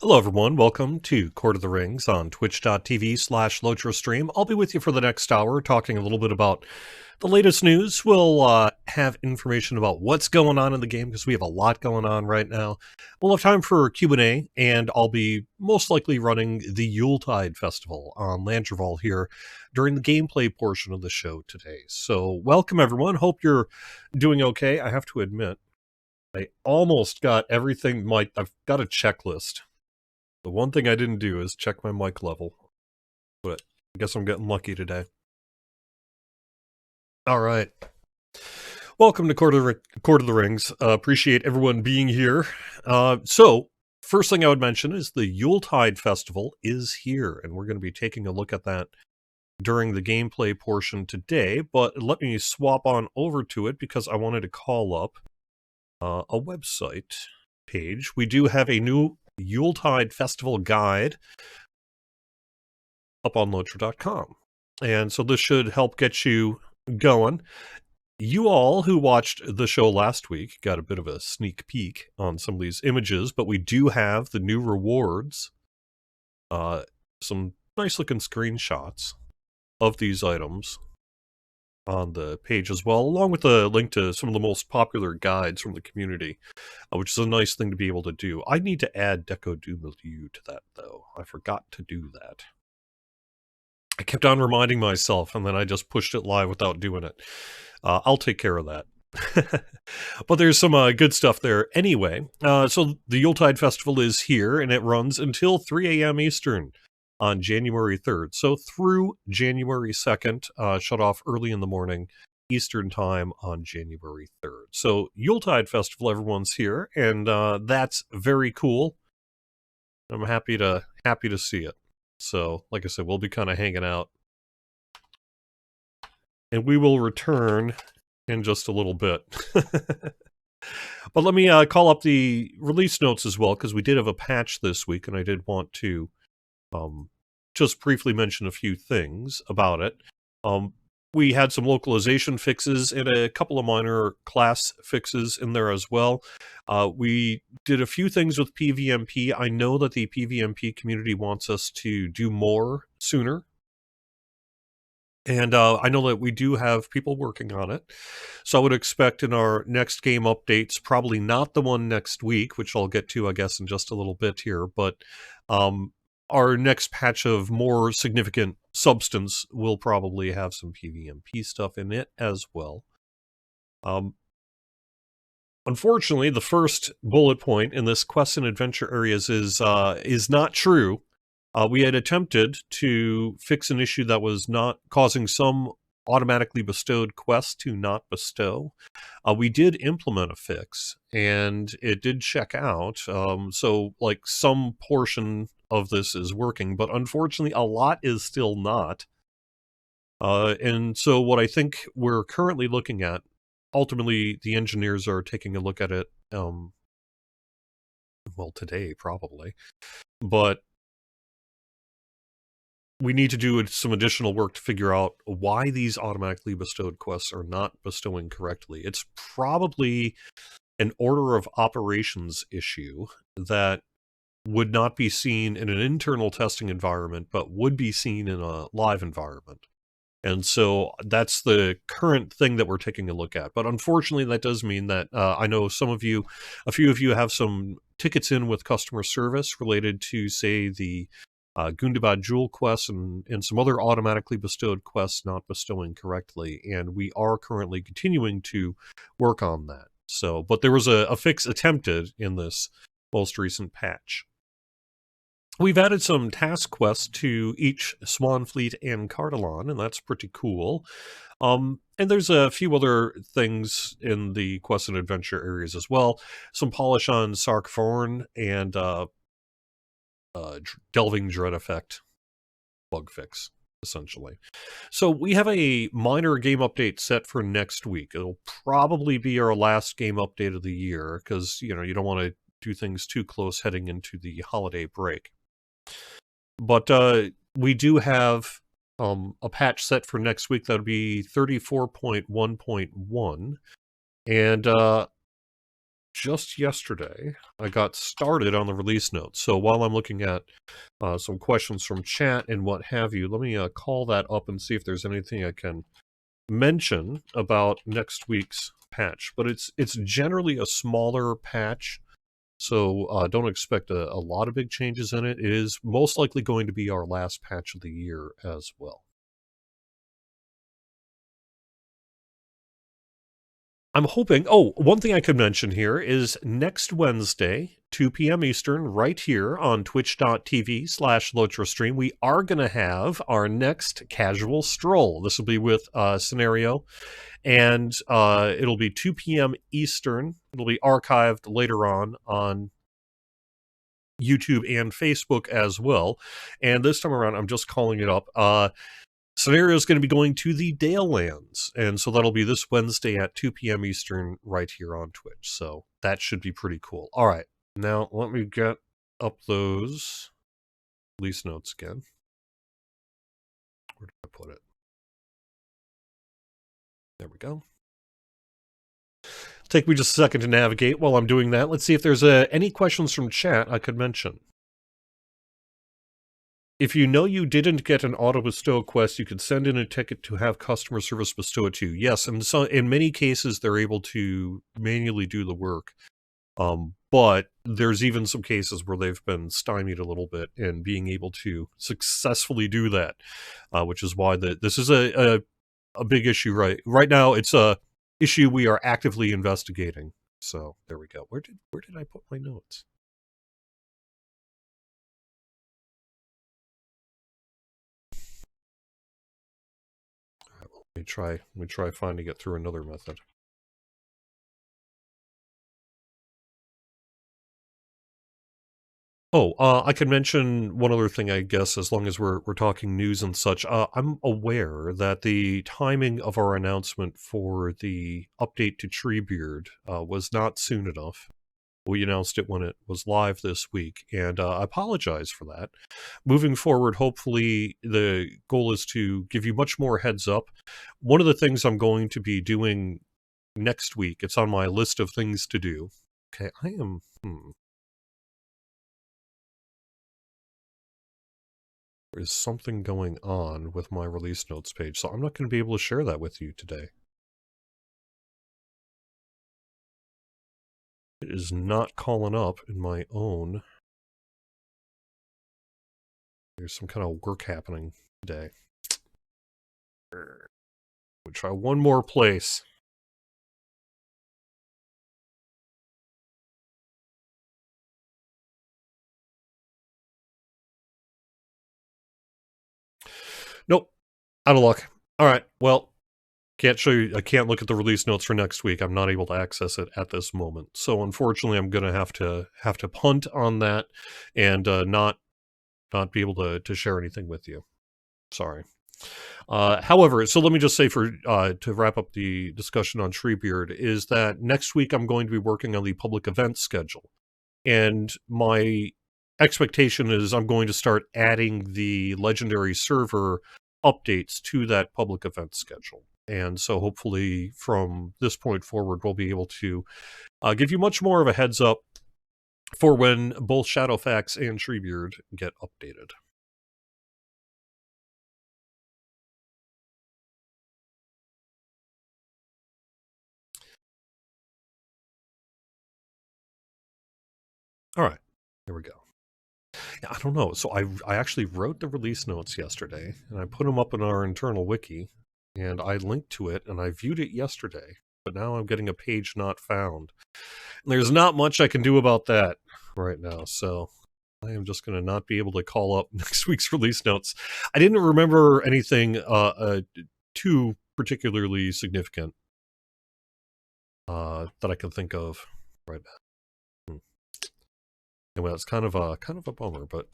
Hello, everyone. Welcome to Court of the Rings on twitch.tv/LotraStream. I'll be with you for the next hour talking a little bit about the latest news. We'll have information about what's going on in the game because we have a lot going on right now. We'll have time for Q&A, and I'll be most likely running the Yuletide Festival on Landreval here during the gameplay portion of the show today. So welcome, everyone. Hope you're doing okay. I have to admit, I almost got everything. I've got a checklist. The one thing I didn't do is check my mic level, but I guess I'm getting lucky today. All right. Welcome to Court of the Rings. Appreciate everyone being here. So, first thing I would mention is the Yuletide Festival is here, and we're going to be taking a look at that during the gameplay portion today, but let me swap on over to it because I wanted to call up a website page. We do have a new Yuletide Festival guide up on Lotra.com. And so this should help get you going. You all who watched the show last week got a bit of a sneak peek on some of these images, but we do have the new rewards, some nice looking screenshots of these items on the page as well, along with a link to some of the most popular guides from the community, which is a nice thing to be able to do. I need to add Deco du Milieu to that, though. I forgot to do that. I kept on reminding myself, and then I just pushed it live without doing it. I'll take care of that. But there's some good stuff there anyway. So the Yuletide Festival is here, and it runs until 3 a.m. Eastern on January 3rd. So through January 2nd, shut off early in the morning Eastern time on January 3rd. So Yuletide Festival, everyone's here, and that's very cool. I'm happy to see it. So, like I said, we'll be kind of hanging out. And we will return in just a little bit. But let me call up the release notes as well, because we did have a patch this week, and I did want to just briefly mention a few things about it. We had some localization fixes and a couple of minor class fixes in there as well. We did a few things with PvMP. I know that the PvMP community wants us to do more sooner. And I know that we do have people working on it. So I would expect in our next game updates, probably not the one next week, which I'll get to, I guess, in just a little bit here, but our next patch of more significant substance will probably have some PvMP stuff in it as well. Unfortunately, the first bullet point in this quests and adventure areas is not true. We had attempted to fix an issue that was not causing some automatically bestowed quests to not bestow. We did implement a fix, and it did check out. So, like, some portion of this is working, but unfortunately, a lot is still not. And so what I think we're currently looking at, ultimately, the engineers are taking a look at it, well, today, probably. But we need to do some additional work to figure out why these automatically bestowed quests are not bestowing correctly. It's probably an order of operations issue that would not be seen in an internal testing environment, but would be seen in a live environment. And so that's the current thing that we're taking a look at. But unfortunately, that does mean that I know a few of you have some tickets in with customer service related to, say, the Gundabad Jewel quests and some other automatically bestowed quests not bestowing correctly, and we are currently continuing to work on that. So, but there was a fix attempted in this most recent patch. We've added some task quests to each Swanfleet and Cardalon, and that's pretty cool. And there's a few other things in the quest and adventure areas as well. Some polish on Sarkvorn and Delving Dread Effect bug fix, essentially. So we have a minor game update set for next week. It'll probably be our last game update of the year because, you don't want to do things too close heading into the holiday break. But we do have a patch set for next week. That'll be 34.1.1. And just yesterday, I got started on the release notes. So while I'm looking at some questions from chat and what have you, let me call that up and see if there's anything I can mention about next week's patch. But it's generally a smaller patch, so don't expect a lot of big changes in it. It is most likely going to be our last patch of the year as well. I'm hoping. Oh, one thing I could mention here is next Wednesday, 2 p.m. Eastern, right here on twitch.tv/LotraStream, we are going to have our next casual stroll. This will be with Scenario, and it'll be 2 p.m. Eastern. It'll be archived later on YouTube and Facebook as well. And this time around, I'm just calling it up. Scenario is going to be going to the Dale Lands, and so that'll be this Wednesday at 2 p.m. Eastern right here on Twitch. So that should be pretty cool. All right, now let me get up those release notes again. Where did I put it? There we go. Take me just a second to navigate while I'm doing that. Let's see if there's any questions from chat I could mention. If you know you didn't get an auto bestow quest, you could send in a ticket to have customer service bestow it to you. Yes, and so in many cases they're able to manually do the work. But there's even some cases where they've been stymied a little bit in being able to successfully do that, which is why this is a big issue right now. It's a issue we are actively investigating. So there we go. Where did I put my notes? Let me try finding it through another method. Oh, I could mention one other thing, I guess, as long as we're talking news and such. I'm aware that the timing of our announcement for the update to Treebeard was not soon enough. We announced it when it was live this week, and I apologize for that. Moving forward, hopefully the goal is to give you much more heads up. One of the things I'm going to be doing next week, it's on my list of things to do. Okay, I am... There is something going on with my release notes page, so I'm not going to be able to share that with you today. It is not calling up in my own. There's some kind of work happening today. We'll try one more place. Nope. Out of luck. All right. Well, can't show you. I can't look at the release notes for next week. I'm not able to access it at this moment. So unfortunately, I'm going to have to punt on that and not be able to share anything with you. Sorry. However, so let me just say to wrap up the discussion on Treebeard is that next week I'm going to be working on the public event schedule. And my expectation is I'm going to start adding the legendary server updates to that public event schedule. And so hopefully from this point forward, we'll be able to give you much more of a heads up for when both Shadowfax and Treebeard get updated. All right, here we go. Yeah, I don't know. So I actually wrote the release notes yesterday, and I put them up in our internal wiki, and I linked to it, and I viewed it yesterday. But now I'm getting a page not found. And there's not much I can do about that right now, so I am just going to not be able to call up next week's release notes. I didn't remember anything too particularly significant that I can think of right now. Anyway, it's kind of a bummer, but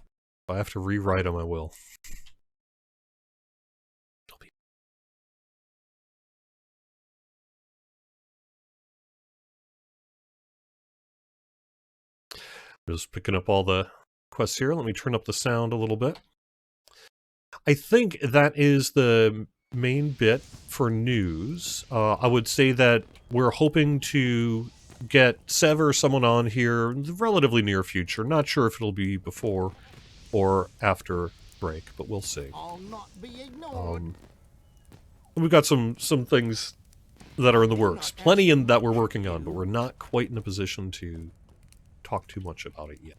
if I have to rewrite them, I will. Just picking up all the quests here. Let me turn up the sound a little bit. I think that is the main bit for news. I would say that we're hoping to get Sev or someone on here in the relatively near future. Not sure if it'll be before or after break, but we'll see. I'll not be ignored. We've got some things that are in the works. Plenty that we're working on, but we're not quite in a position to talk too much about it yet.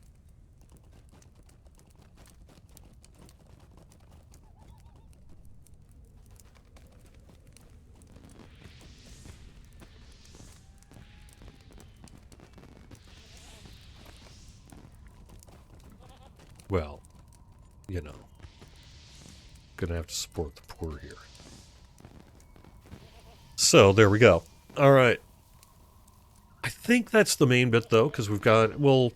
Well, you know, gonna have to support the poor here. So, there we go. Alright. I think that's the main bit, though, because we'll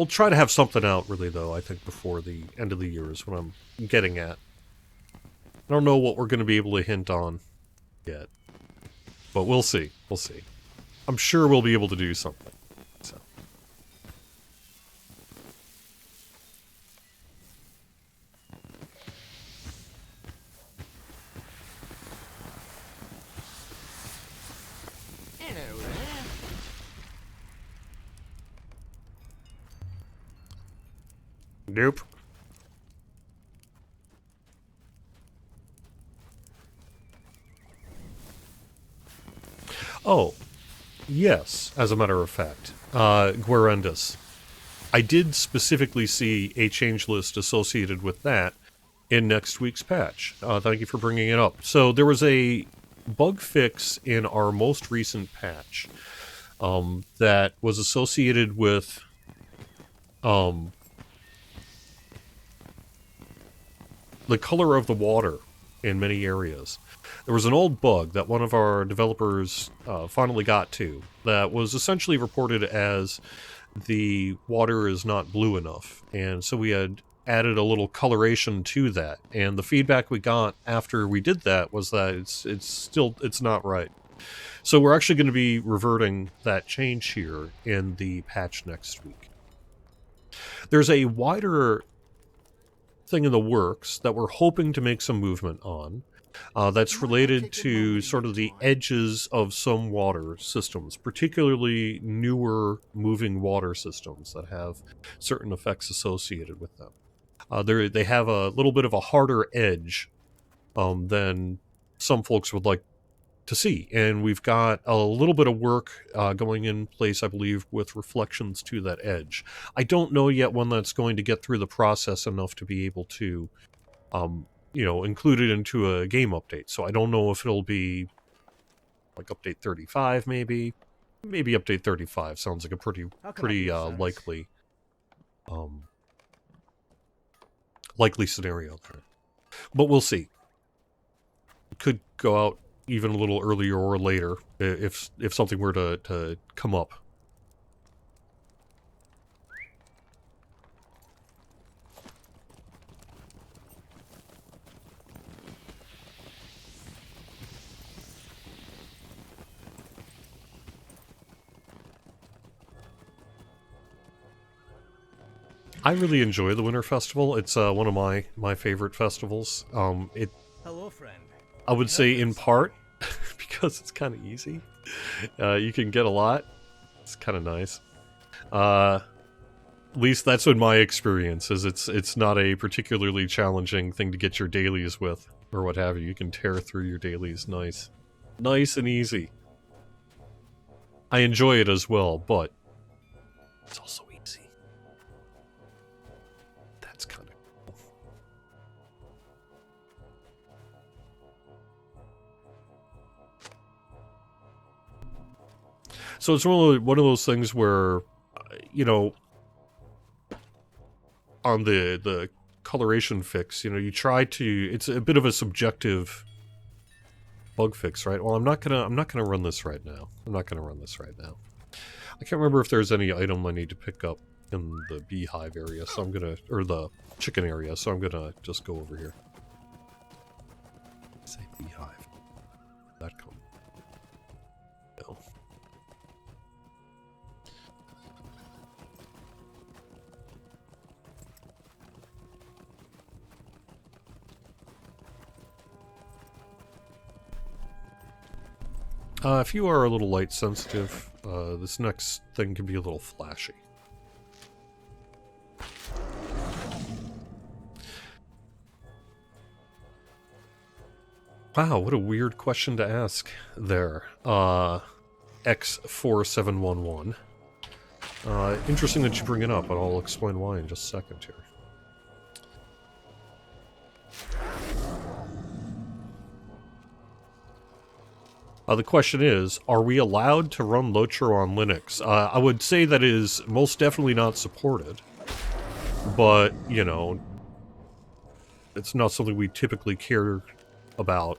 try to have something out, really, though, I think, before the end of the year is what I'm getting at. I don't know what we're going to be able to hint on yet. But we'll see. We'll see. I'm sure we'll be able to do something. So. Hello there. Nope. Oh, yes, as a matter of fact. Guarendus. I did specifically see a change list associated with that in next week's patch. Thank you for bringing it up. So there was a bug fix in our most recent patch that was associated with the color of the water in many areas. There was an old bug that one of our developers finally got to that was essentially reported as the water is not blue enough, and so we had added a little coloration to that, and the feedback we got after we did that was that it's not right. So we're actually going to be reverting that change here in the patch next week. There's a wider thing in the works that we're hoping to make some movement on. That's related to sort of the edges of some water systems, particularly newer moving water systems that have certain effects associated with them. They have a little bit of a harder edge than some folks would like to see, and we've got a little bit of work going in place, I believe, with reflections to that edge. I don't know yet when that's going to get through the process enough to be able to include it into a game update. So I don't know if it'll be like update 35, maybe update 35 sounds like a pretty likely scenario there. But we'll see. It could go out even a little earlier or later if something were to come up. I really enjoy the Winter Festival. It's one of my favorite festivals. Hello, friend. I would say in part because it's kind of easy. You can get a lot. It's kind of nice. At least that's been my experience. Is it's not a particularly challenging thing to get your dailies with or what have you. You can tear through your dailies nice and easy. I enjoy it as well, but it's also easy. That's kind of cool. So it's one of those things where, on the coloration fix, you try to. It's a bit of a subjective bug fix, right? Well, I'm not gonna run this right now. I can't remember if there's any item I need to pick up in the beehive area, so or the chicken area, so I'm gonna just go over here. Say beehive. That come. No. If you are a little light sensitive, this next thing can be a little flashy. Wow, what a weird question to ask there. X4711. Interesting that you bring it up, and I'll explain why in just a second here. The question is, are we allowed to run Lotro on Linux? I would say that is most definitely not supported. But, you know, it's not something we typically care about,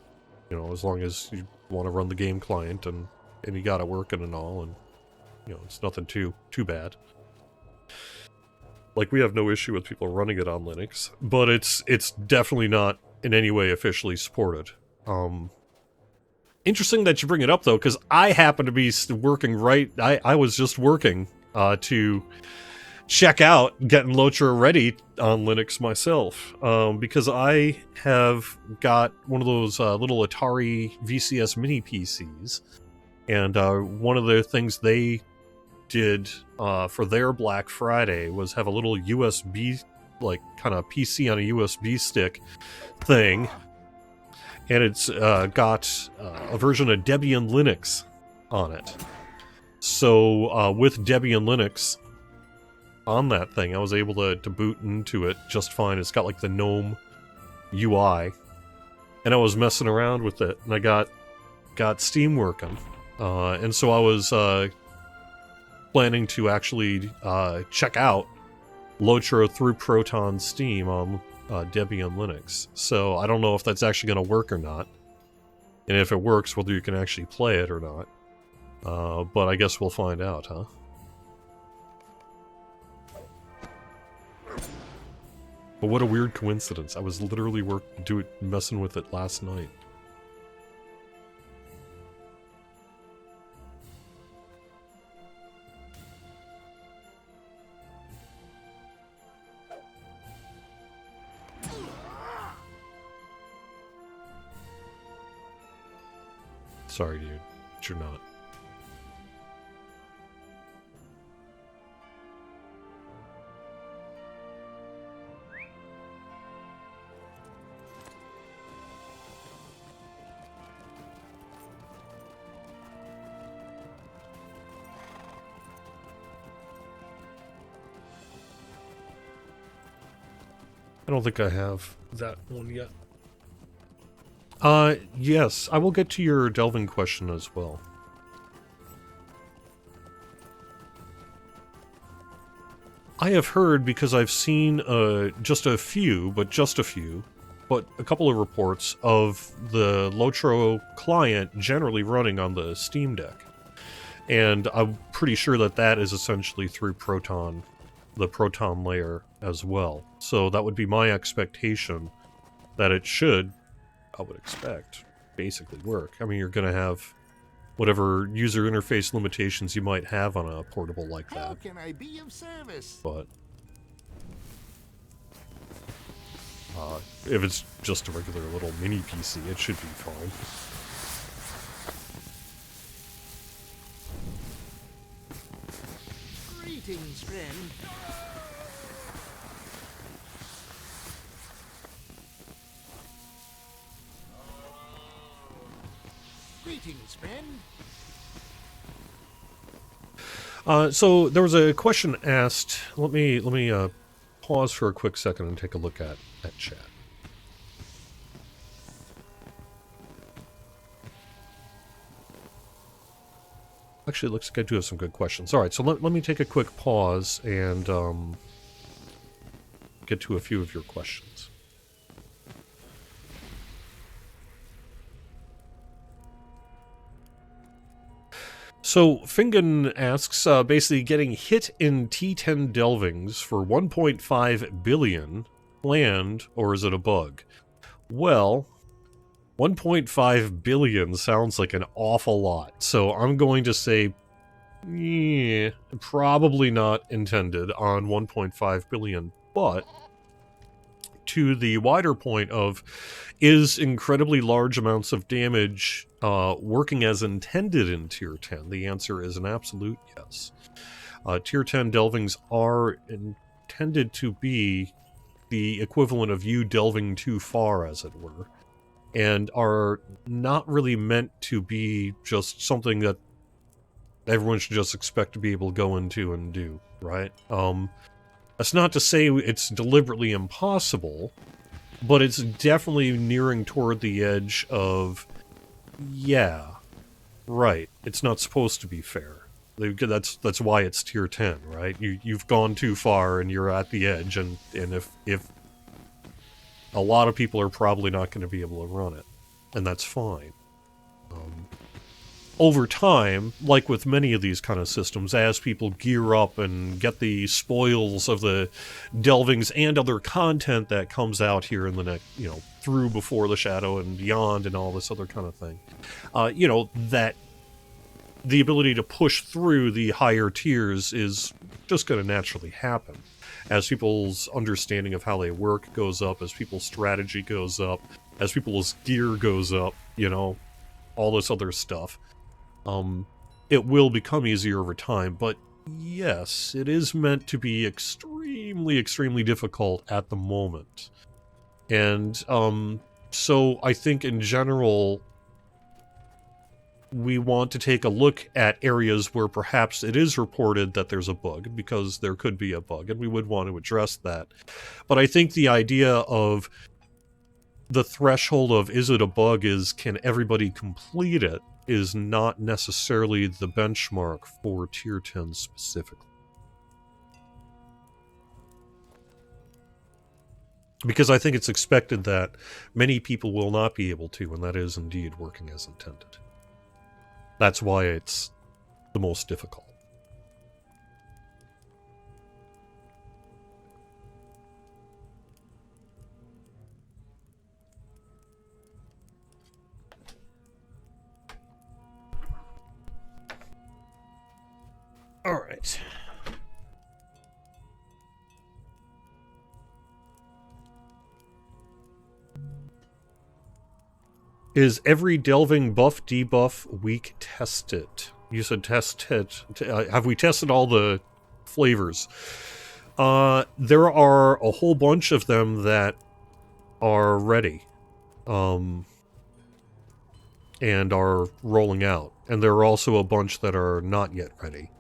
you know, as long as you want to run the game client and you got it working and all, and, you know, it's nothing too bad. Like, we have no issue with people running it on Linux, but it's definitely not in any way officially supported. Interesting that you bring it up, though, because I happen to be working I was just working to check out getting Lotro ready on Linux myself, because I have got one of those little Atari VCS mini PCs, and one of the things they did for their Black Friday was have a little USB, like, kind of PC on a USB stick thing, and it's got a version of Debian Linux on it. So with Debian Linux on that thing, I was able to boot into it just fine. It's got like the GNOME UI, and I was messing around with it, and I got Steam working, and so I was planning to actually check out Lotro through Proton Steam on Debian Linux. So I don't know if that's actually going to work or not, and if it works, whether you can actually play it or not. But I guess we'll find out, huh? But what a weird coincidence. I was literally messing with it last night. Sorry, dude. But you're not. I don't think I have that one yet. Yes, I will get to your delving question as well. I have heard, because I've seen just a couple of reports of the Lotro client generally running on the Steam Deck. And I'm pretty sure that that is essentially through Proton, the Proton layer as well. So that would be my expectation that it should, I would expect, basically work. I mean, you're going to have whatever user interface limitations you might have on a portable like that. How can I be of service? But if it's just a regular little mini PC, it should be fine. Greetings, friend. Greetings, friend. So there was a question asked. Let me pause for a quick second and take a look at chat. Actually, it looks like I do have some good questions. All right, so let me take a quick pause and get to a few of your questions. So Fingan asks, basically getting hit in T10 Delvings for 1.5 billion planned, or is it a bug? Well, 1.5 billion sounds like an awful lot, so I'm going to say, yeah, probably not intended on 1.5 billion, but to the wider point of, is incredibly large amounts of damage working as intended in Tier 10? The answer is an absolute yes. Tier 10 Delvings are intended to be the equivalent of you delving too far, as it were, and are not really meant to be just something that everyone should just expect to be able to go into and do, right? That's not to say it's deliberately impossible, but it's definitely nearing toward the edge of, yeah, right, it's not supposed to be fair. That's why it's Tier 10, right? You've gone too far and you're at the edge, and if a lot of people are probably not going to be able to run it, and that's fine. Over time, like with many of these kind of systems, as people gear up and get the spoils of the Delvings and other content that comes out here in the next, through Before the Shadow and beyond and all this other kind of thing, that the ability to push through the higher tiers is just going to naturally happen. As people's understanding of how they work goes up, as people's strategy goes up, as people's gear goes up, all this other stuff. It will become easier over time, but yes, it is meant to be extremely, extremely difficult at the moment. And so I think in general, we want to take a look at areas where perhaps it is reported that there's a bug, because there could be a bug, and we would want to address that. But I think the idea of the threshold of is it a bug is can everybody complete it is not necessarily the benchmark for Tier 10 specifically. Because I think it's expected that many people will not be able to, and that is indeed working as intended. That's why it's the most difficult. All right. Is every delving buff debuff week tested? You said tested. Have we tested all the flavors? There are a whole bunch of them that are ready, and are rolling out. And there are also a bunch that are not yet ready.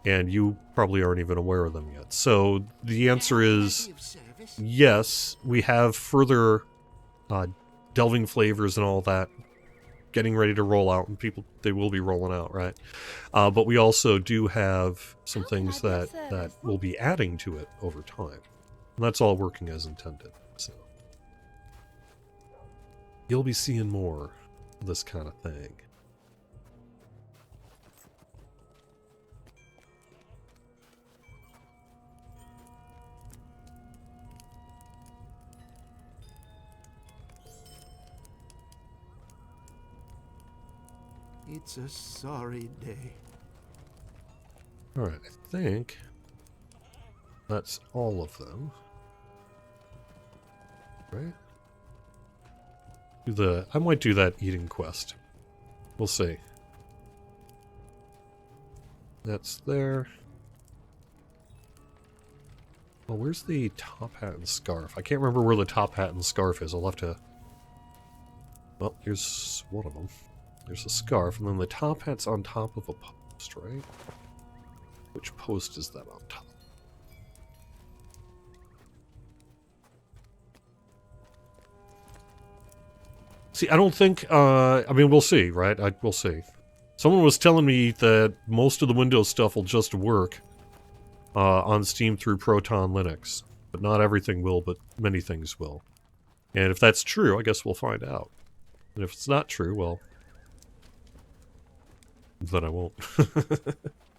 And you probably aren't even aware of them yet. So the answer is yes, we have further delving flavors and all that getting ready to roll out, and they will be rolling out, right? But we also do have some things that will be adding to it over time. And that's all working as intended. So you'll be seeing more of this kind of thing. It's a sorry day. Alright, I think that's all of them. Right? I might do that eating quest. We'll see. That's there. Well, where's the top hat and scarf? I can't remember where the top hat and scarf is. I'll have to... Well, here's one of them. There's a scarf, and then the top hat's on top of a post, right? Which post is that on top? See, I don't think, I mean, we'll see, right? We'll see. Someone was telling me that most of the Windows stuff will just work on Steam through Proton Linux. But not everything will, but many things will. And if that's true, I guess we'll find out. And if it's not true, well... then I won't.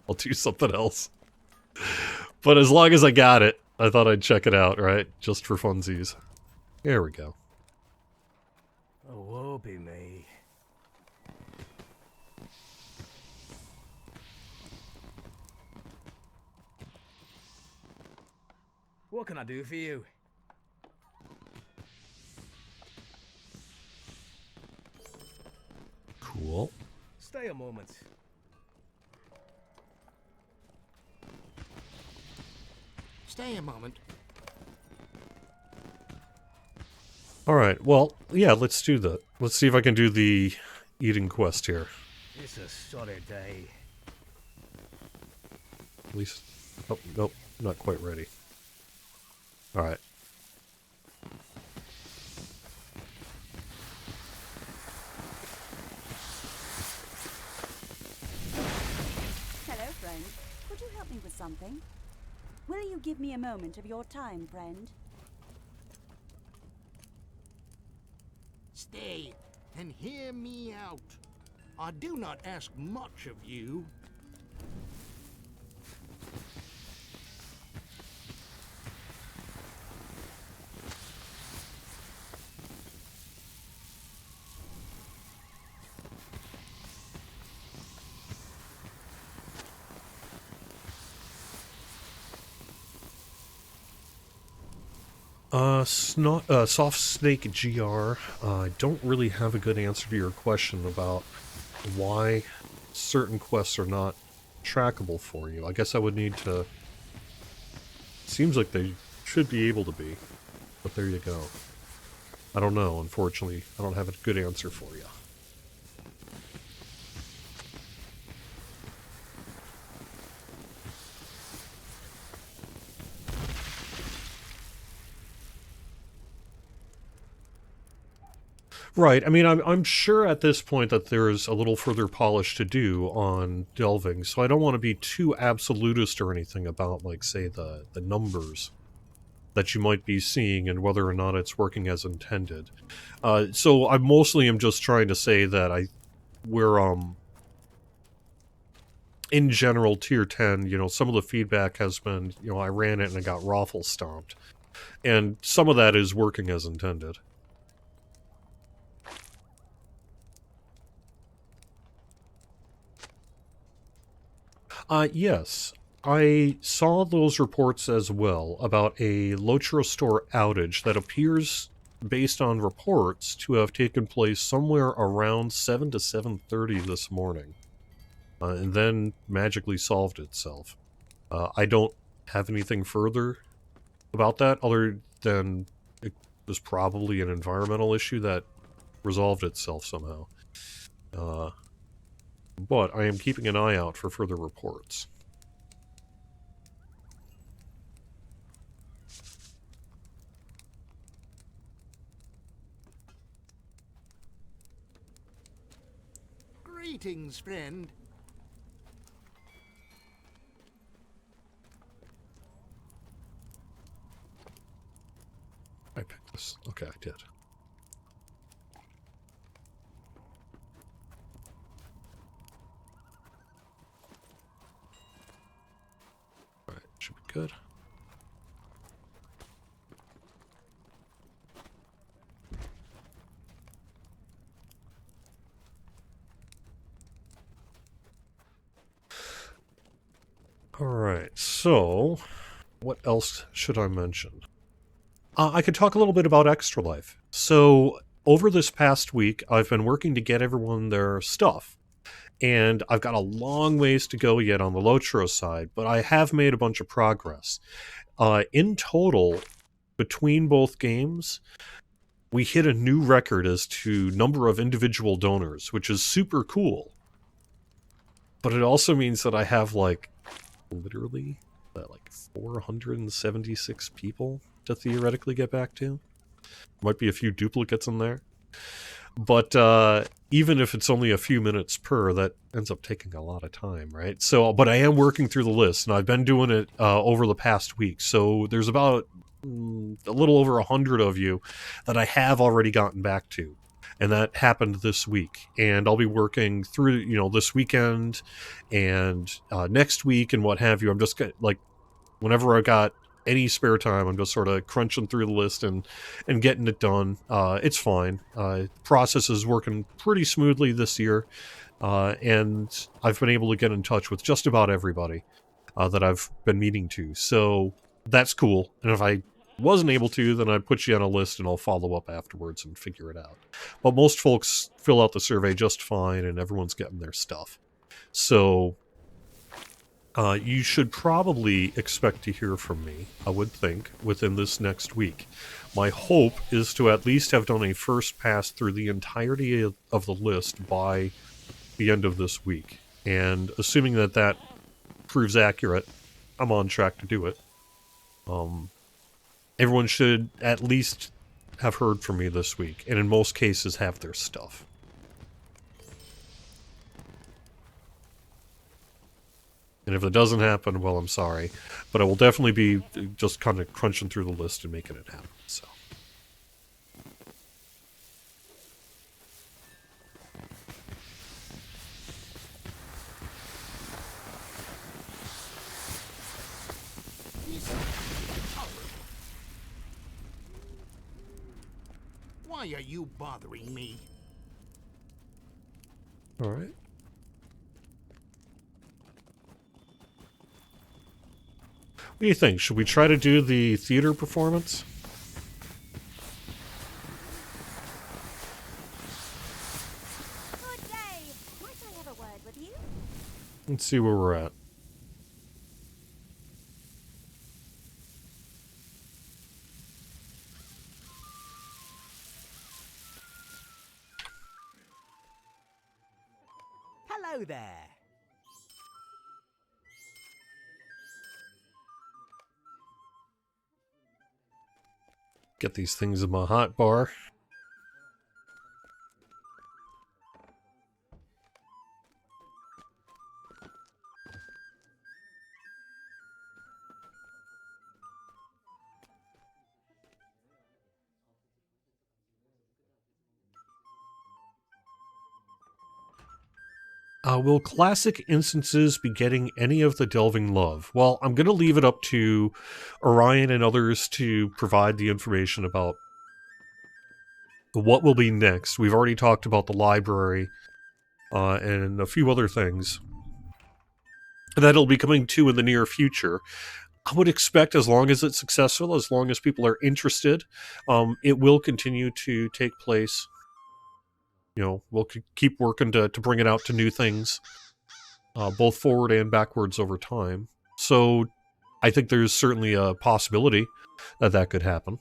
I'll do something else. But as long as I got it, I thought I'd check it out, right? Just for funsies. There we go. Oh, woe be me. What can I do for you? Cool. Stay a moment. Stay a moment. Alright, well, yeah, let's do that. Let's see if I can do the eating quest here. It's a sorry day. At least... Oh, nope, not quite ready. Alright. Hello, friend. Could you help me with something? Will you give me a moment of your time, friend? Stay and hear me out. I do not ask much of you. Soft Snake GR, I don't really have a good answer to your question about why certain quests are not trackable for you. I guess I would need to... Seems like they should be able to be, but there you go. I don't know, unfortunately. I don't have a good answer for you. Right. I mean, I'm sure at this point that there's a little further polish to do on Delvings, so I don't want to be too absolutist or anything about, like, say, the numbers that you might be seeing and whether or not it's working as intended. So I mostly am just trying to say that we're in general tier 10. You know, some of the feedback has been, you know, I ran it and I got raffle stomped, and some of that is working as intended. Yes. I saw those reports as well about a Lotro store outage that appears, based on reports, to have taken place somewhere around 7 to 7:30 this morning, and then magically solved itself. I don't have anything further about that other than it was probably an environmental issue that resolved itself somehow. But I am keeping an eye out for further reports. Greetings, friend. I picked this. Okay, I did. Alright, should be good. Alright, so what else should I mention? I could talk a little bit about Extra Life. So, over this past week, I've been working to get everyone their stuff. And I've got a long ways to go yet on the Lotro side, but I have made a bunch of progress. In total, between both games, we hit a new record as to number of individual donors, which is super cool. But it also means that I have, like, literally, like 476 people to theoretically get back to. Might be a few duplicates in there. But even if it's only a few minutes per, that ends up taking a lot of time, right? So, but I am working through the list, and I've been doing it over the past week. So there's about a little over 100 of you that I have already gotten back to. And that happened this week. And I'll be working through, you know, this weekend and next week and what have you. I'm just, like, whenever I got any spare time, I'm just sort of crunching through the list and getting it done. It's fine. Process is working pretty smoothly this year, and I've been able to get in touch with just about everybody that I've been meeting to. So that's cool. And if I wasn't able to, then I'd put you on a list and I'll follow up afterwards and figure it out. But most folks fill out the survey just fine and everyone's getting their stuff. So you should probably expect to hear from me, I would think, within this next week. My hope is to at least have done a first pass through the entirety of the list by the end of this week. And assuming that that proves accurate, I'm on track to do it. Everyone should at least have heard from me this week, and in most cases have their stuff. And if it doesn't happen, well, I'm sorry. But I will definitely be just kind of crunching through the list and making it happen, so. Why are you bothering me? All right. What do you think? Should we try to do the theater performance? Good day. Might I have a word with you? Let's see where we're at. Hello there. Get these things in my hot bar. Will classic instances be getting any of the delving love? Well, I'm going to leave it up to Orion and others to provide the information about what will be next. We've already talked about the library and a few other things that'll be coming to in the near future. I would expect, as long as it's successful, as long as people are interested, it will continue to take place. You know, we'll keep working to bring it out to new things, both forward and backwards over time. So I think there's certainly a possibility that that could happen.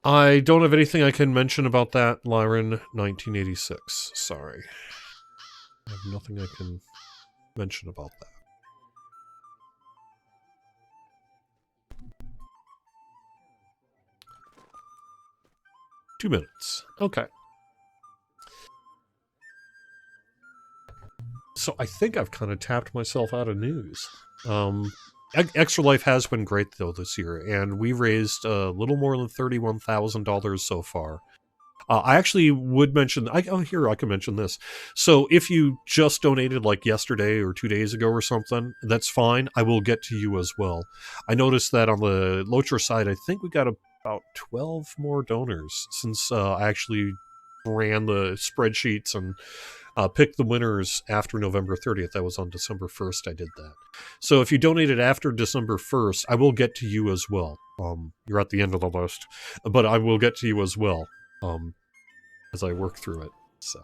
I don't have anything I can mention about that, Lyran 1986. Sorry. I have nothing I can mention about that. $2 Okay. So I think I've kind of tapped myself out of news. Extra Life has been great, though, this year, and we raised a little more than $31,000 so far. I actually would mention... I can mention this. So if you just donated, like, yesterday or 2 days ago or something, that's fine. I will get to you as well. I noticed that on the Lotra side, I think we got about 12 more donors since I actually ran the spreadsheets and picked the winners after November 30th. That was on December 1st I did that. So if you donated after December 1st, I will get to you as well. You're at the end of the list, but I will get to you as well as I work through it. So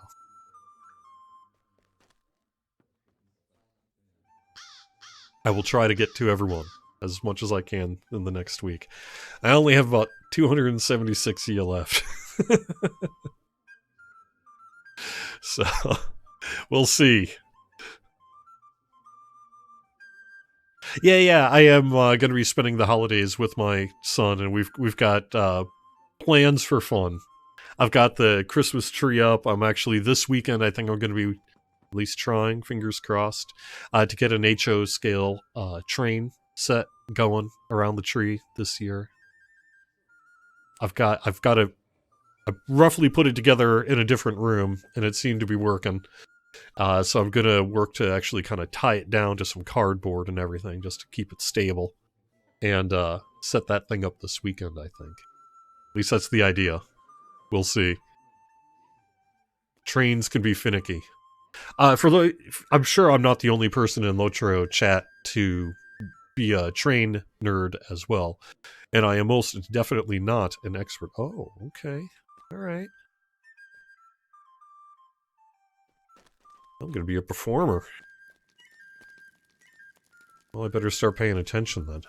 I will try to get to everyone as much as I can in the next week. I only have about 276 left. So, we'll see. Yeah, I am going to be spending the holidays with my son, and we've got plans for fun. I've got the Christmas tree up. I'm actually, this weekend, I think I'm going to be at least trying, fingers crossed, to get an HO scale train set going around the tree this year. I've got a... I roughly put it together in a different room, and it seemed to be working. So I'm going to work to actually kind of tie it down to some cardboard and everything, just to keep it stable. and set that thing up this weekend, I think. At least that's the idea. We'll see. Trains can be finicky. I'm sure I'm not the only person in Lotro chat to be a train nerd as well. And I am most definitely not an expert. Oh, okay. All right. I'm going to be a performer. Well, I better start paying attention then.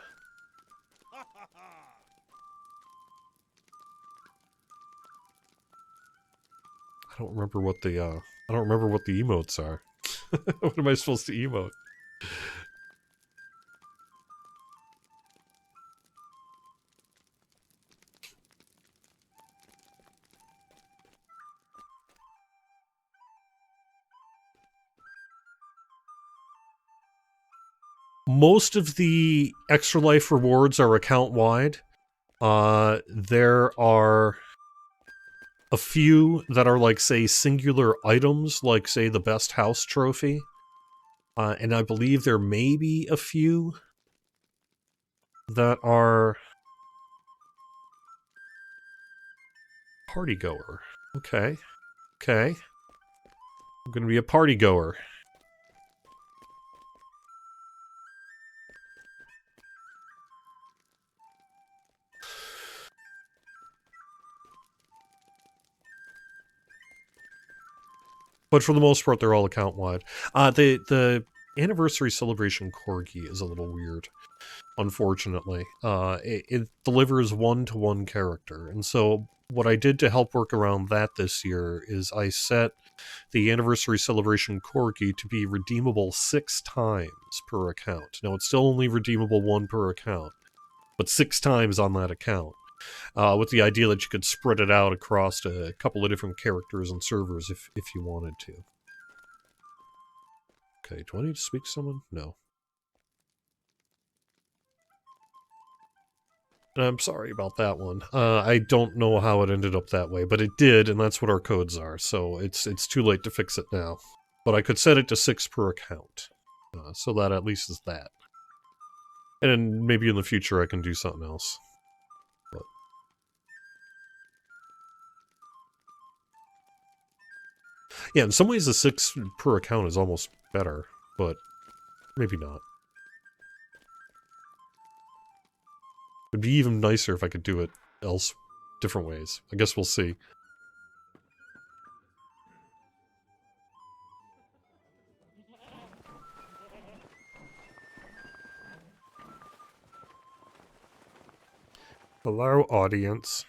I don't remember what the emotes are. What am I supposed to emote? Most of the extra life rewards are account wide. There are a few that are like, say, singular items, like, say, the best house trophy. And I believe there may be a few that are party goer. Okay. Okay. I'm gonna be a party goer. But for the most part, they're all account-wide. The anniversary celebration corgi is a little weird, unfortunately. It delivers one-to-one character. And so what I did to help work around that this year is I set the anniversary celebration corgi to be redeemable 6 times per account. Now, it's still only redeemable 1 per account, but 6 times on that account. With the idea that you could spread it out across a couple of different characters and servers if you wanted to. Okay, do I need to speak to someone? No. I'm sorry about that one. I don't know how it ended up that way, but it did, and that's what our codes are, so it's too late to fix it now. But I could set it to 6 per account, so that at least is that. And maybe in the future I can do something else. But yeah, in some ways the 6 per account is almost better, but maybe not. It'd be even nicer if I could do it different ways. I guess we'll see. Hello, audience.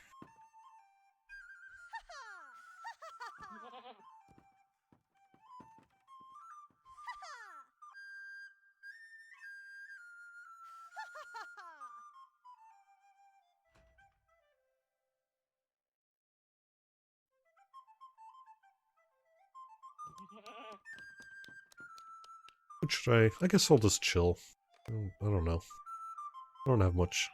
What should I guess I'll just chill. I don't know. I don't have much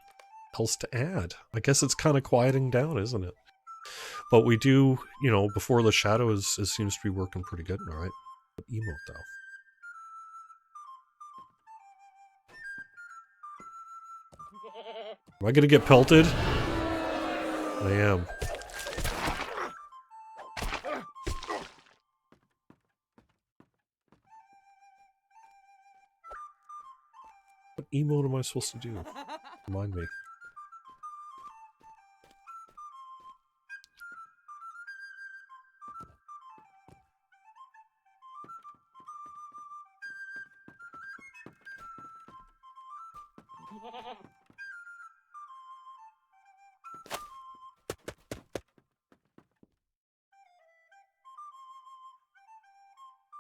else to add. I guess it's kind of quieting down, isn't it? But we do, before the shadow it seems to be working pretty good. All right. What emote, though? Am I gonna get pelted? I am. What emote am I supposed to do? Remind me.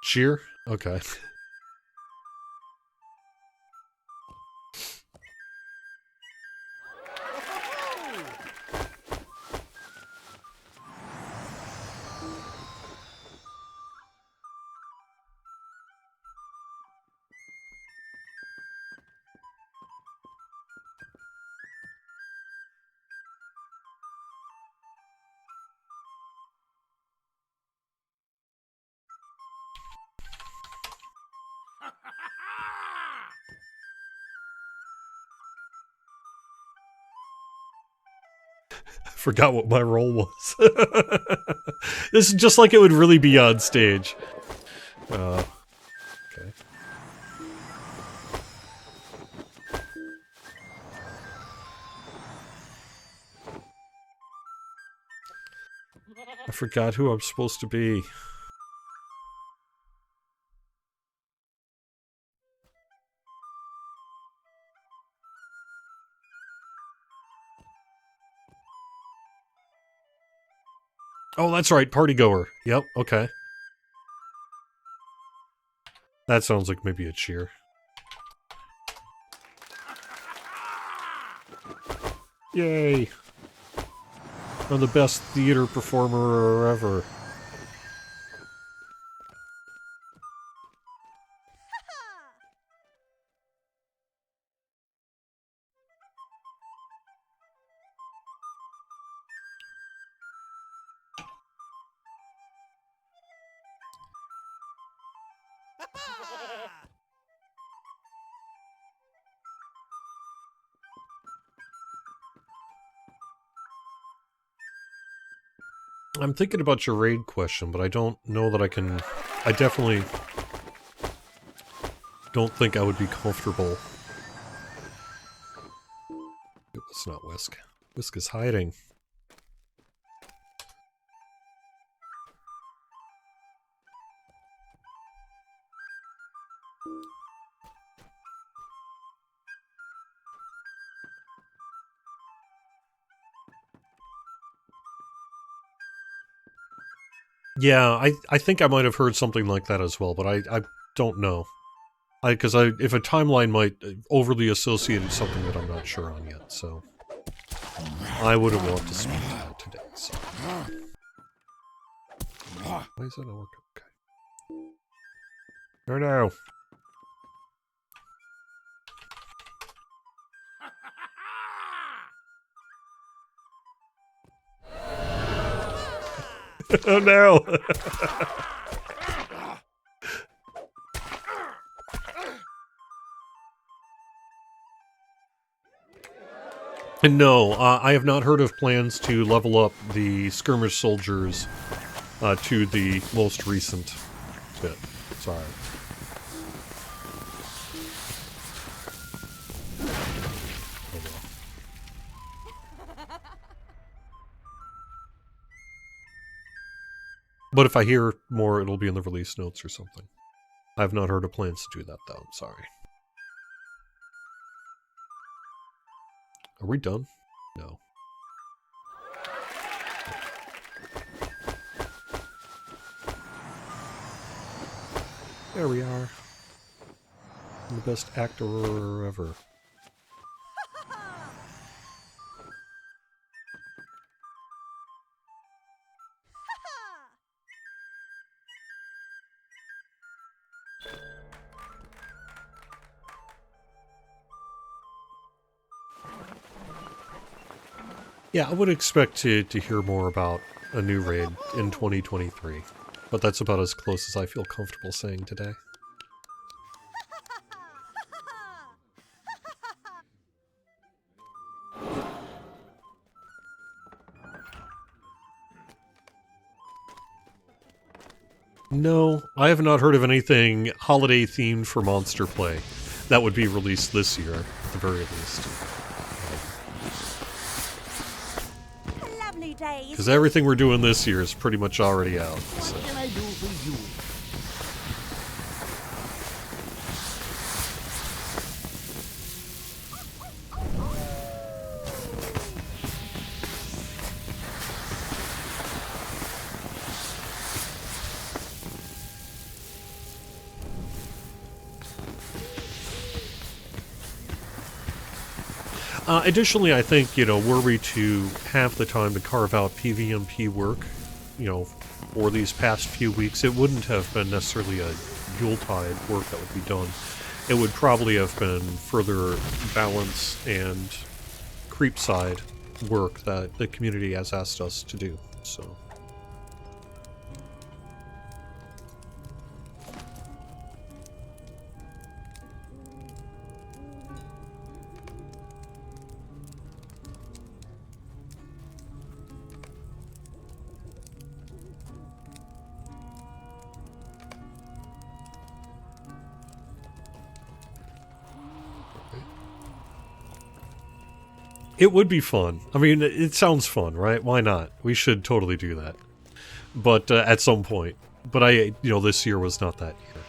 Cheer? Okay. I forgot what my role was. This is just like it would really be on stage. Okay. I forgot who I'm supposed to be. Oh, that's right, party goer. Yep, okay. That sounds like maybe a cheer. Yay! I'm the best theater performer ever. I'm thinking about your raid question, but I don't know that I can... I definitely don't think I would be comfortable. It's not Whisk. Whisk is hiding. Yeah, I think I might have heard something like that as well, but I don't know. Because if a timeline might overly associate something that I'm not sure on yet, so I wouldn't want to speak to that today. So. Why is that not working? Okay. Oh no. Oh no. No, I have not heard of plans to level up the skirmish soldiers to the most recent bit. Sorry. Oh well. But if I hear more, it'll be in the release notes or something. I have not heard of plans to do that, though. I'm sorry. Are we done? No. There we are. I'm the best actor ever. Yeah, I would expect to hear more about a new raid in 2023. But that's about as close as I feel comfortable saying today. No, I have not heard of anything holiday-themed for Monster Play that would be released this year, at the very least. Lovely day. Because everything we're doing this year is pretty much already out. So. What can I do for you? Additionally, I think, were we to have the time to carve out PvMP work, for these past few weeks, it wouldn't have been necessarily a Yuletide work that would be done. It would probably have been further balance and creep side work that the community has asked us to do, so... It would be fun. I mean, it sounds fun, right? Why not? We should totally do that. But at some point. But this year was not that year.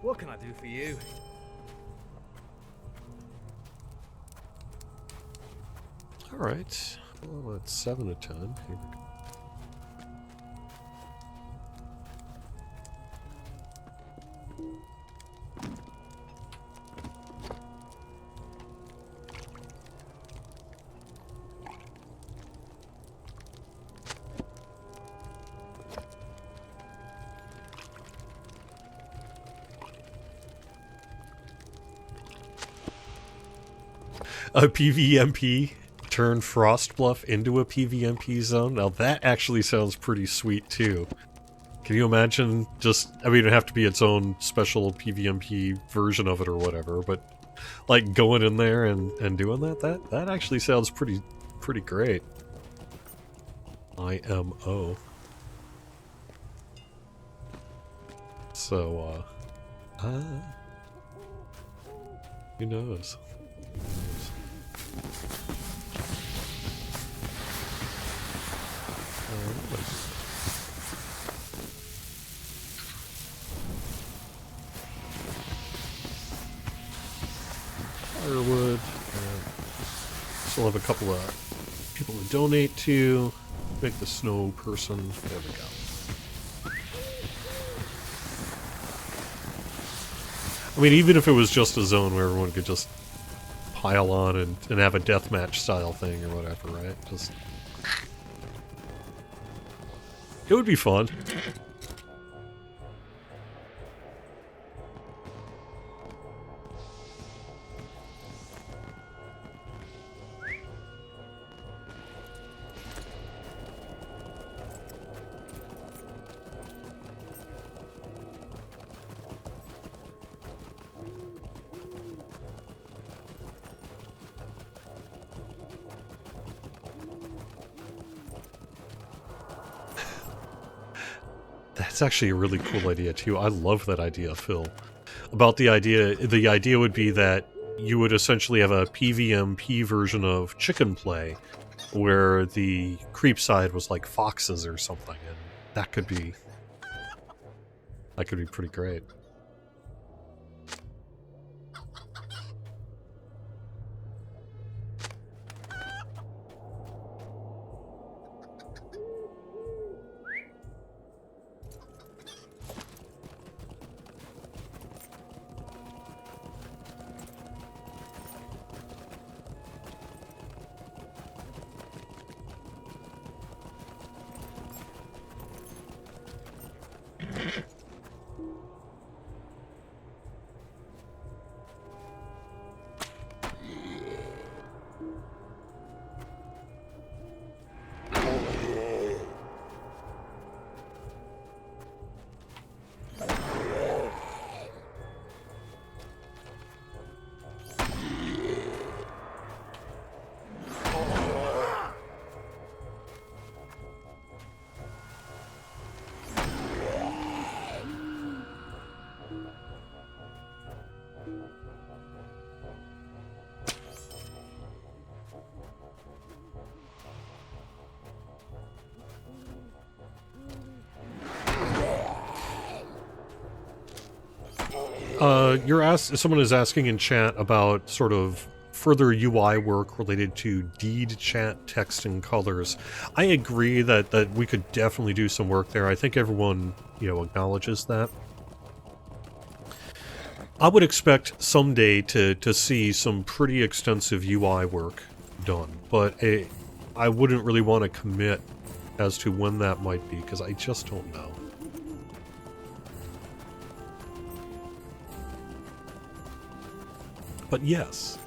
What can I do for you? Alright. Well, that's 7 of 10. Here we go. A PvMP turn Frostbluff into a PvMP zone? Now that actually sounds pretty sweet too. Can you imagine just, I mean, it'd have to be its own special PvMP version of it or whatever, but like going in there and doing that actually sounds pretty great. IMO. So, who knows? Firewood. Still have a couple of people to donate to. Make the snow person. There we go. I mean, even if it was just a zone where everyone could just pile on and have a deathmatch style thing or whatever, right? Just... it would be fun. That's actually a really cool idea too. I love that idea, Phil. About the idea would be that you would essentially have a PvMP version of Chicken Play, where the creep side was like foxes or something, and that could be pretty great. Someone is asking in chat about sort of further UI work related to deed chat text and colors. I agree that we could definitely do some work there. I think everyone, acknowledges that. I would expect someday to see some pretty extensive UI work done, but I wouldn't really want to commit as to when that might be, because I just don't know. But yes,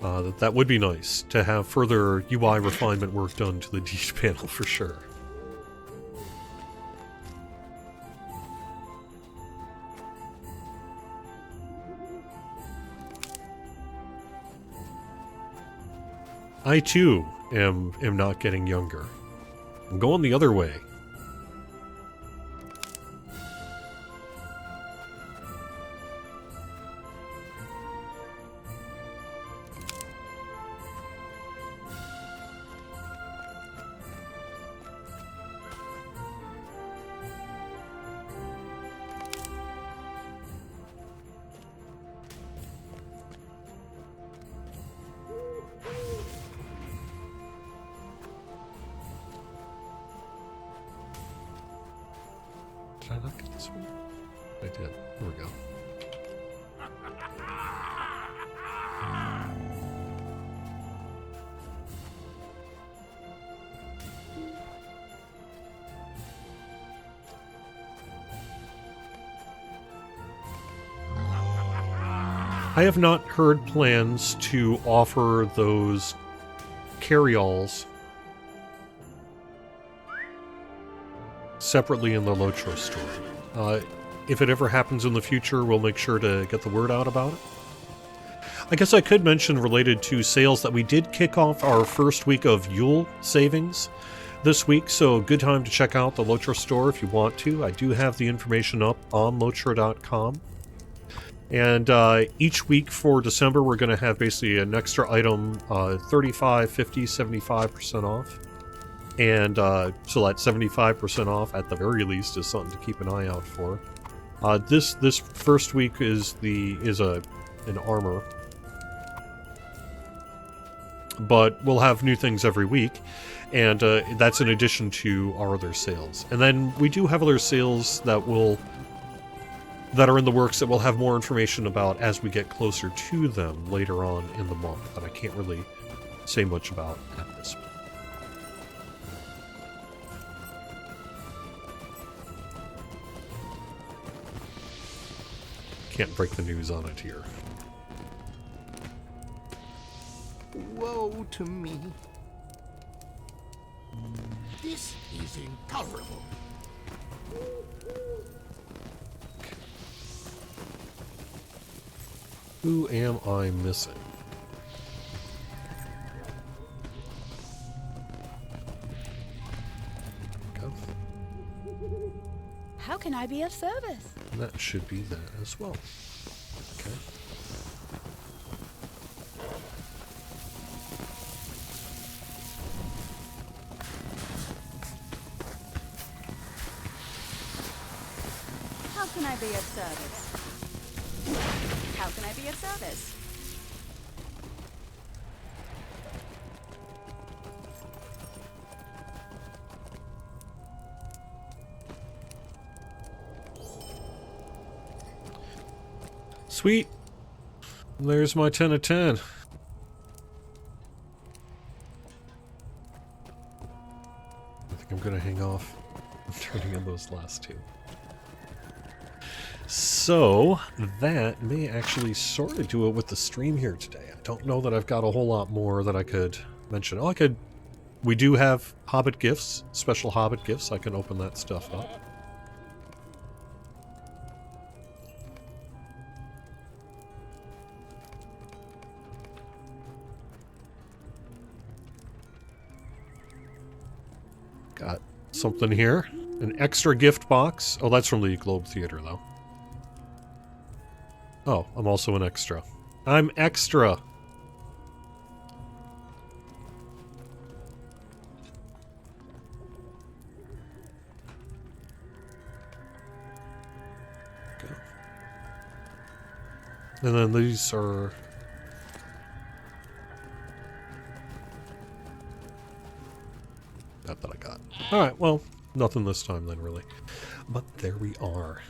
that would be nice to have further UI refinement work done to the deed panel for sure. I too am not getting younger. I'm going the other way. Sweet. I did. There we go. I have not heard plans to offer those carry-alls separately in the Lotro store. If it ever happens in the future, we'll make sure to get the word out about it. I guess I could mention, related to sales, that we did kick off our first week of Yule savings this week, so good time to check out the Lotro store if you want to. I do have the information up on Lotro.com. And each week for December, we're going to have basically an extra item, 35, 50, 75% off. And so that 75% off, at the very least, is something to keep an eye out for. This first week is an armor. But we'll have new things every week, and that's in addition to our other sales. And then we do have other sales that are in the works that we'll have more information about as we get closer to them later on in the month, that I can't really say much about at this point. Can't break the news on it here. Woe to me. This is intolerable. Who am I missing? Go. How can I be of service? And that should be that as well. Okay. How can I be of service? How can I be of service? Sweet. There's my 10 of 10. I think I'm going to hang off on turning in those last two. So, that may actually sort of do it with the stream here today. I don't know that I've got a whole lot more that I could mention. Oh, we do have Hobbit gifts, special Hobbit gifts. I can open that stuff up. Got something here. An extra gift box. Oh, that's from the Globe Theater, though. Oh, I'm also an extra. I'm extra! Go. And then these are... Not that I got. Alright, well, nothing this time then, really. But there we are.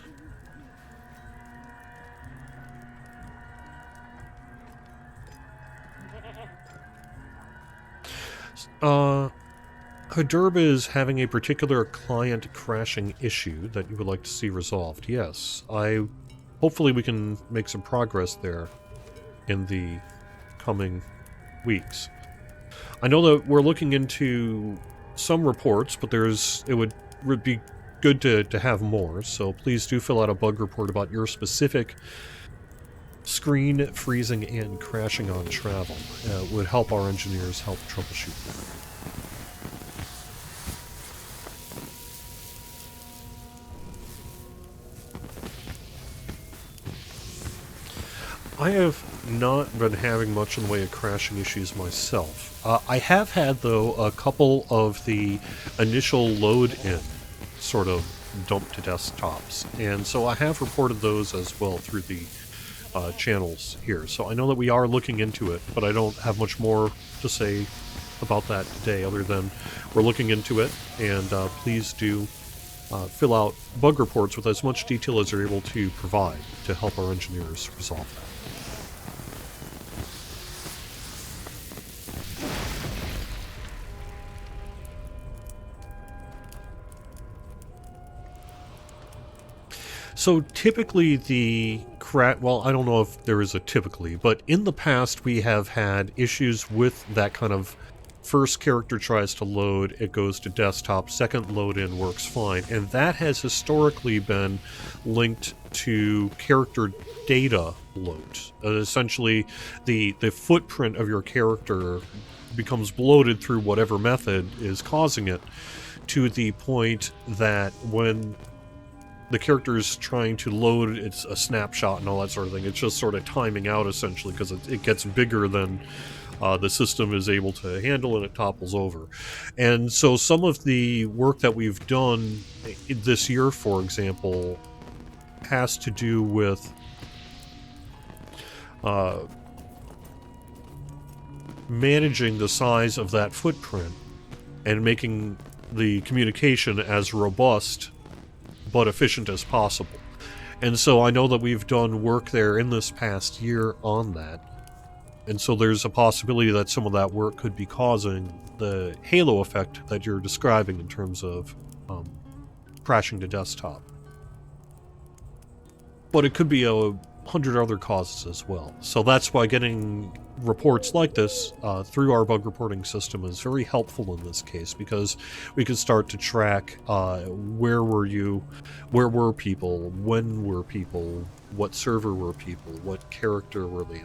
Haderba is having a particular client crashing issue that you would like to see resolved. Yes, hopefully we can make some progress there in the coming weeks. I know that we're looking into some reports, but it would be good to have more, so please do fill out a bug report about your specific screen freezing and crashing on travel. It would help our engineers help troubleshoot that. I have not been having much in the way of crashing issues myself. I have had, though, a couple of the initial load-in sort of dump to desktops, and so I have reported those as well through the channels here. So I know that we are looking into it, but I don't have much more to say about that today other than we're looking into it, and please do fill out bug reports with as much detail as they're able to provide to help our engineers resolve that. So typically well, I don't know if there is a typically, but in the past we have had issues with that kind of first character tries to load, it goes to desktop, second load in works fine, and that has historically been linked to character data load. Essentially, the footprint of your character becomes bloated through whatever method is causing it, to the point that when the character is trying to load, it's a snapshot and all that sort of thing. It's just sort of timing out, essentially, because it gets bigger than the system is able to handle, and it topples over. And so some of the work that we've done this year, for example, has to do with managing the size of that footprint and making the communication as robust but efficient as possible. And so I know that we've done work there in this past year on that. And so there's a possibility that some of that work could be causing the halo effect that you're describing in terms of crashing to desktop. But it could be 100 other causes as well. So that's why getting reports like this through our bug reporting system is very helpful in this case, because we can start to track where were you, where were people, when were people, what server were people, what character were they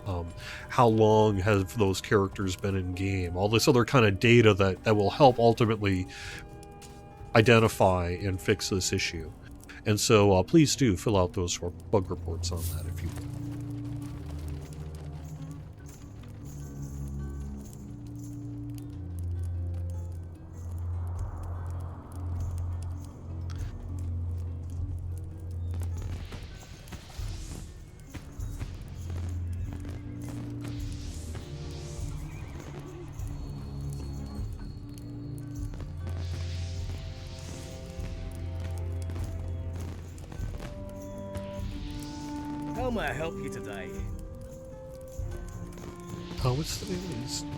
on, how long have those characters been in game, all this other kind of data that will help ultimately identify and fix this issue. And so please do fill out those bug reports on that if you will. How may I help you today? What's the name?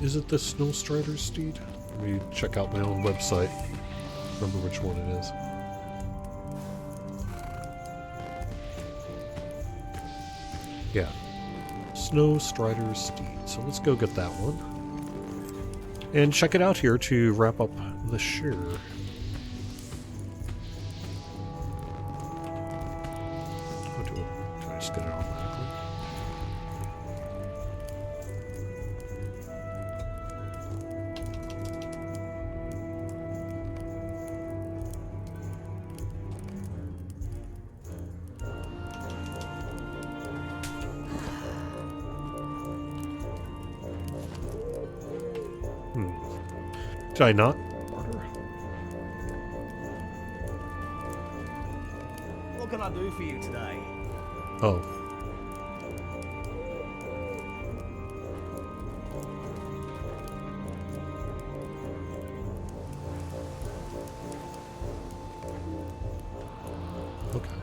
Is it the Snowstrider Steed? Let me check out my own website. Remember which one it is. Yeah. Snowstrider Steed. So let's go get that one. And check it out here to wrap up the share. Can I just get it automatically? Did I not? What can I do for you today? Oh. Okay.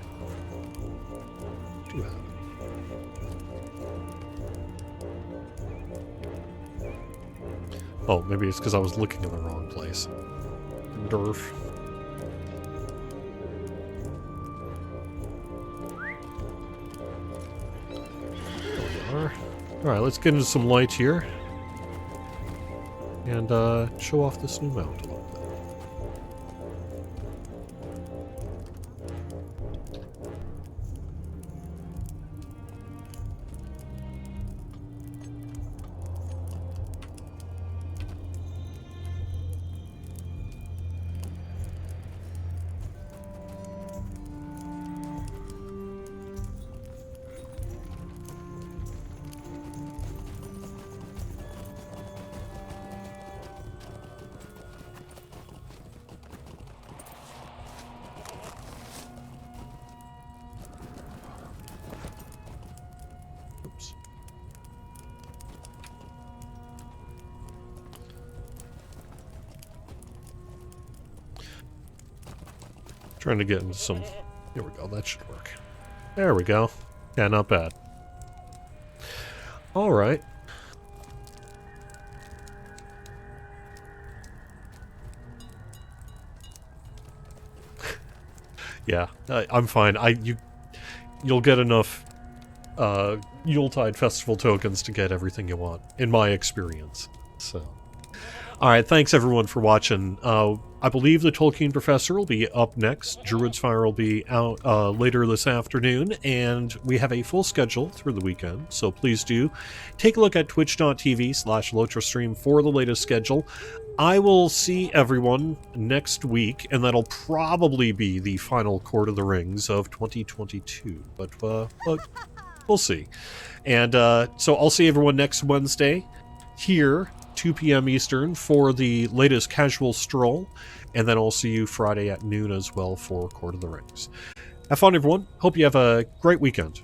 Do have it. Oh, maybe it's because I was looking in the wrong place. Derf. There we are. Alright, let's get into some light here. And show off this new mount a little bit. Trying to get into some... Here we go, that should work. There we go. Yeah, not bad. Alright. Yeah, I'm fine. You'll get enough Yuletide Festival tokens to get everything you want, in my experience. So, alright, thanks everyone for watching. I believe the Tolkien Professor will be up next. Druid's Fire will be out later this afternoon, and we have a full schedule through the weekend, so please do take a look at twitch.tv/LotraStream for the latest schedule. I will see everyone next week, and that'll probably be the final Court of the Rings of 2022, but we'll see. And so I'll see everyone next Wednesday here, 2 p.m. Eastern, for the latest Casual Stroll, and then I'll see you Friday at noon as well for Court of the Rings. Have fun, everyone. Hope you have a great weekend.